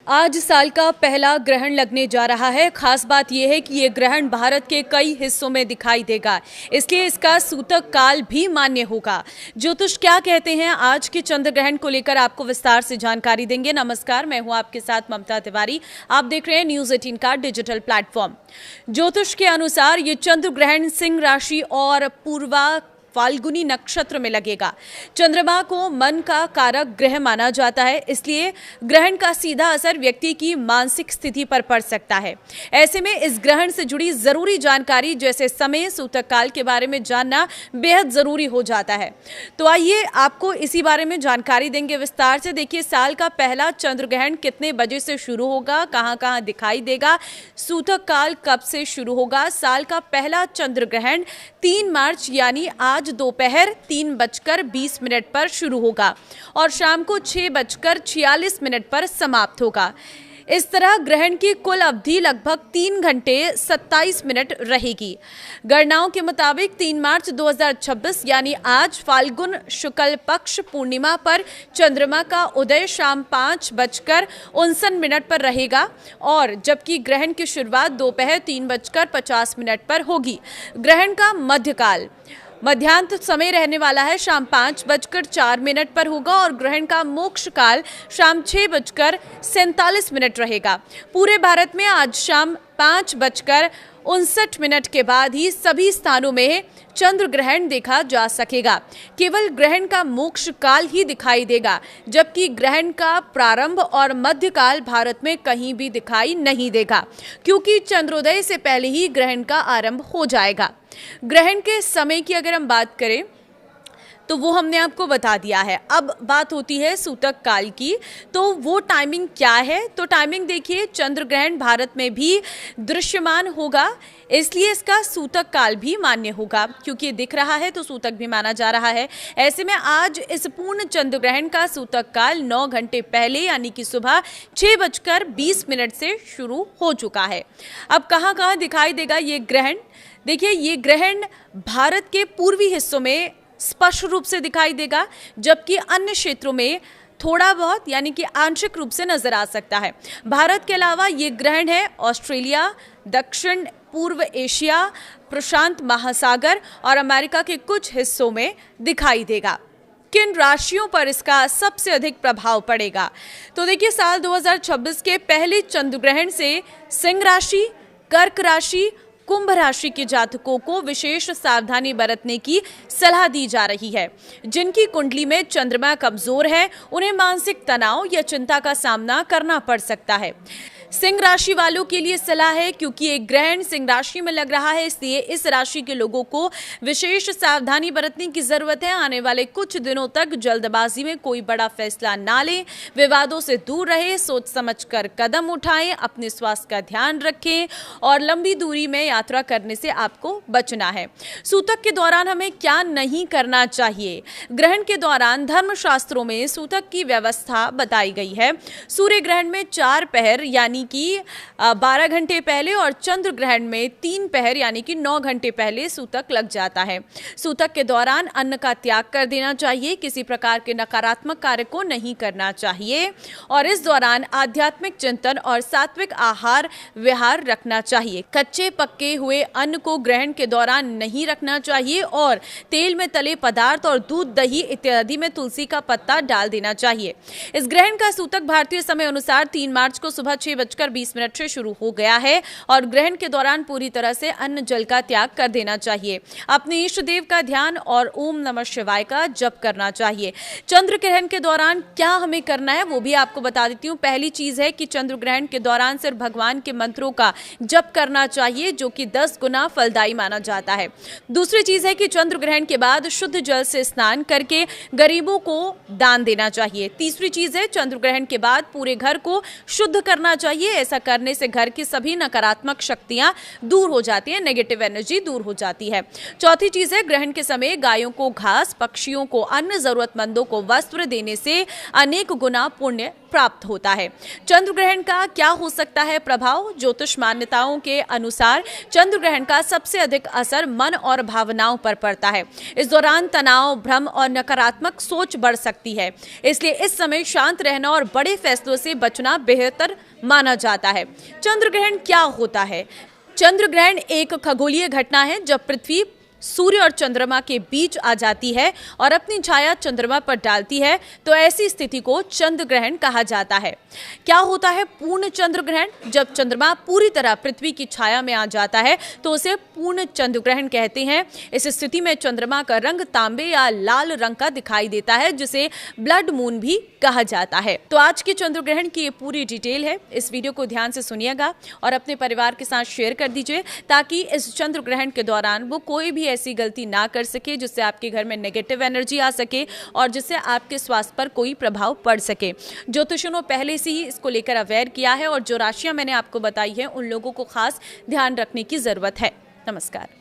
आज साल का पहला ग्रहण लगने जा रहा है। खास बात यह है कि ये ग्रहण भारत के कई हिस्सों में दिखाई देगा, इसलिए इसका सूतक काल भी मान्य होगा। ज्योतिष क्या कहते हैं, आज के चंद्र ग्रहण को लेकर आपको विस्तार से जानकारी देंगे। नमस्कार, मैं हूं आपके साथ ममता तिवारी। आप देख रहे हैं न्यूज 18 का डिजिटल प्लेटफॉर्म। ज्योतिष के अनुसार ये चंद्र ग्रहण सिंह राशि और पूर्वा फाल्गुनी नक्षत्र में लगेगा। चंद्रमा को मन का कारक ग्रह माना जाता है, इसलिए ग्रहण का सीधा असर व्यक्ति की मानसिक स्थिति पर पड़ सकता है। ऐसे में इस ग्रहण से जुड़ी जरूरी जानकारी जैसे समय, सूतक काल के बारे में जानना बेहद जरूरी हो जाता है। तो आइए आपको इसी बारे में जानकारी देंगे विस्तार से। देखिए, साल का पहला चंद्र ग्रहण कितने बजे से शुरू होगा, कहां कहां दिखाई देगा, सूतक काल कब से शुरू होगा। साल का पहला चंद्र ग्रहण 3 मार्च यानी आज दोपहर 3:20 पर शुरू होगा और शाम को 6:46 पर समाप्त होगा। इस तरह ग्रहण की कुल अवधि लगभग 3 घंटे 27 मिनट रहेगी। गणनाओं के मुताबिक 3 मार्च 2026 यानी आज फाल्गुन शुक्ल पक्ष पूर्णिमा पर चंद्रमा का उदय शाम 5:59 पर रहेगा और जबकि ग्रहण की शुरुआत दोपहर 3:50 पर होगी। ग्रहण का मध्यकाल मध्यांत समय रहने वाला है, शाम 5:04 पर होगा और ग्रहण का मोक्ष काल शाम 6:47 रहेगा। पूरे भारत में आज शाम 5:59 के बाद ही सभी स्थानों में चंद्र ग्रहण देखा जा सकेगा। केवल ग्रहण का मोक्ष काल ही दिखाई देगा, जबकि ग्रहण का प्रारंभ और मध्यकाल भारत में कहीं भी दिखाई नहीं देगा, क्योंकि चंद्रोदय से पहले ही ग्रहण का आरंभ हो जाएगा। ग्रहण के समय की अगर हम बात करें तो वो हमने आपको बता दिया है। अब बात होती है सूतक काल की, तो वो टाइमिंग क्या है। तो टाइमिंग देखिए, चंद्र ग्रहण भारत में भी दृश्यमान होगा, इसलिए इसका सूतक काल भी मान्य होगा, क्योंकि दिख रहा है तो सूतक भी माना जा रहा है। ऐसे में आज इस पूर्ण चंद्र ग्रहण का सूतक काल 9 घंटे पहले यानी कि सुबह 6:20 से शुरू हो चुका है। अब कहाँ कहाँ दिखाई देगा ये ग्रहण। देखिए, ये ग्रहण भारत के पूर्वी हिस्सों में स्पष्ट रूप से दिखाई देगा, जबकि अन्य क्षेत्रों में थोड़ा बहुत यानी कि आंशिक रूप से नजर आ सकता है। भारत के अलावा ये ग्रहण है ऑस्ट्रेलिया, दक्षिण पूर्व एशिया, प्रशांत महासागर और अमेरिका के कुछ हिस्सों में दिखाई देगा। किन राशियों पर इसका सबसे अधिक प्रभाव पड़ेगा, तो देखिए, साल 2026 के पहले चंद्र ग्रहण से सिंह राशि, कर्क राशि, कुंभ राशि के जातकों को विशेष सावधानी बरतने की सलाह दी जा रही है। जिनकी कुंडली में चंद्रमा कमजोर है, उन्हें मानसिक तनाव या चिंता का सामना करना पड़ सकता है। सिंह राशि वालों के लिए सलाह है, क्योंकि एक ग्रहण सिंह राशि में लग रहा है, इसलिए इस राशि के लोगों को विशेष सावधानी बरतने की जरूरत है। आने वाले कुछ दिनों तक जल्दबाजी में कोई बड़ा फैसला ना लें, विवादों से दूर रहे, सोच समझकर कदम उठाएं, अपने स्वास्थ्य का ध्यान रखें और लंबी दूरी में यात्रा करने से आपको बचना है। सूतक के दौरान हमें क्या नहीं करना चाहिए। ग्रहण के दौरान धर्मशास्त्रों में सूतक की व्यवस्था बताई गई है। सूर्य ग्रहण में 4 पहर यानी कि 12 घंटे पहले और चंद्र ग्रहण में 3 पहर यानी कि 9 घंटे पहले सूतक लग जाता है। सूतक के दौरान अन्न का त्याग कर देना चाहिए, किसी प्रकार के नकारात्मक कार्य को नहीं करना चाहिए और इस दौरान आध्यात्मिक चिंतन और सात्विक आहार विहार रखना चाहिए। कच्चे पक्के हुए अन्न को ग्रहण के दौरान नहीं रखना चाहिए और तेल में तले पदार्थ और दूध, दही इत्यादि में तुलसी का पत्ता डाल देना चाहिए। इस ग्रहण का सूतक भारतीय समय अनुसार 3 मार्च को सुबह 6:20 से शुरू हो गया है और ग्रहण के दौरान पूरी तरह से अन्न जल का त्याग कर देना चाहिए। अपने इष्ट देव का ध्यान और ओम नमः शिवाय का जप करना चाहिए। चंद्र ग्रहण के दौरान क्या हमें करना है वो भी आपको बता देती हूँ। पहली चीज है कि चंद्र ग्रहण के दौरान सिर्फ भगवान के मंत्रों का जप करना चाहिए, जो कि 10 गुना फलदायी माना जाता है। दूसरी चीज है कि चंद्र ग्रहण के बाद शुद्ध जल से स्नान करके गरीबों को दान देना चाहिए। तीसरी चीज है, चंद्र ग्रहण के बाद पूरे घर को शुद्ध करना चाहिए चाहिए। ऐसा करने से घर की सभी नकारात्मक शक्तियां दूर हो जाती हैं, नेगेटिव एनर्जी दूर हो जाती है। चौथी चीज है, ग्रहण के समय गायों को घास, पक्षियों को अन्न, जरूरतमंदों को वस्त्र देने से अनेक गुना पुण्य प्राप्त होता है। चंद्र ग्रहण का क्या हो सकता है प्रभाव? ज्योतिष मान्यताओं के अनुसार चंद्र ग्रहण का सबसे अधिक असर मन और भावनाओं पर पड़ता है। इस दौरान तनाव, भ्रम और नकारात्मक सोच बढ़ सकती है। इसलिए इस समय शांत रहना और बड़े फैसलों से बचना बेहतर माना जाता है। चंद्र ग्रहण क्या होता है? चंद्र ग्रहण एक खगोलीय घटना है जब पृथ्वी सूर्य और चंद्रमा के बीच आ जाती है और अपनी छाया चंद्रमा पर डालती है, तो ऐसी स्थिति को चंद्र ग्रहण कहा जाता है। क्या होता है पूर्ण चंद्र ग्रहण? जब चंद्रमा पूरी तरह पृथ्वी की छाया में आ जाता है तो उसे पूर्ण चंद्र ग्रहण कहते हैं। इस स्थिति में चंद्रमा का रंग तांबे या लाल रंग का दिखाई देता है, जिसे ब्लड मून भी कहा जाता है। तो आज के चंद्र ग्रहण की ये पूरी डिटेल है। इस वीडियो को ध्यान से सुनिएगा और अपने परिवार के साथ शेयर कर दीजिए, ताकि इस चंद्र ग्रहण के दौरान वो कोई भी ऐसी गलती ना कर सके जिससे आपके घर में नेगेटिव एनर्जी आ सके और जिससे आपके स्वास्थ्य पर कोई प्रभाव पड़ सके। ज्योतिषियों ने पहले से ही इसको लेकर अवेयर किया है और जो राशियां मैंने आपको बताई है उन लोगों को खास ध्यान रखने की जरूरत है। नमस्कार।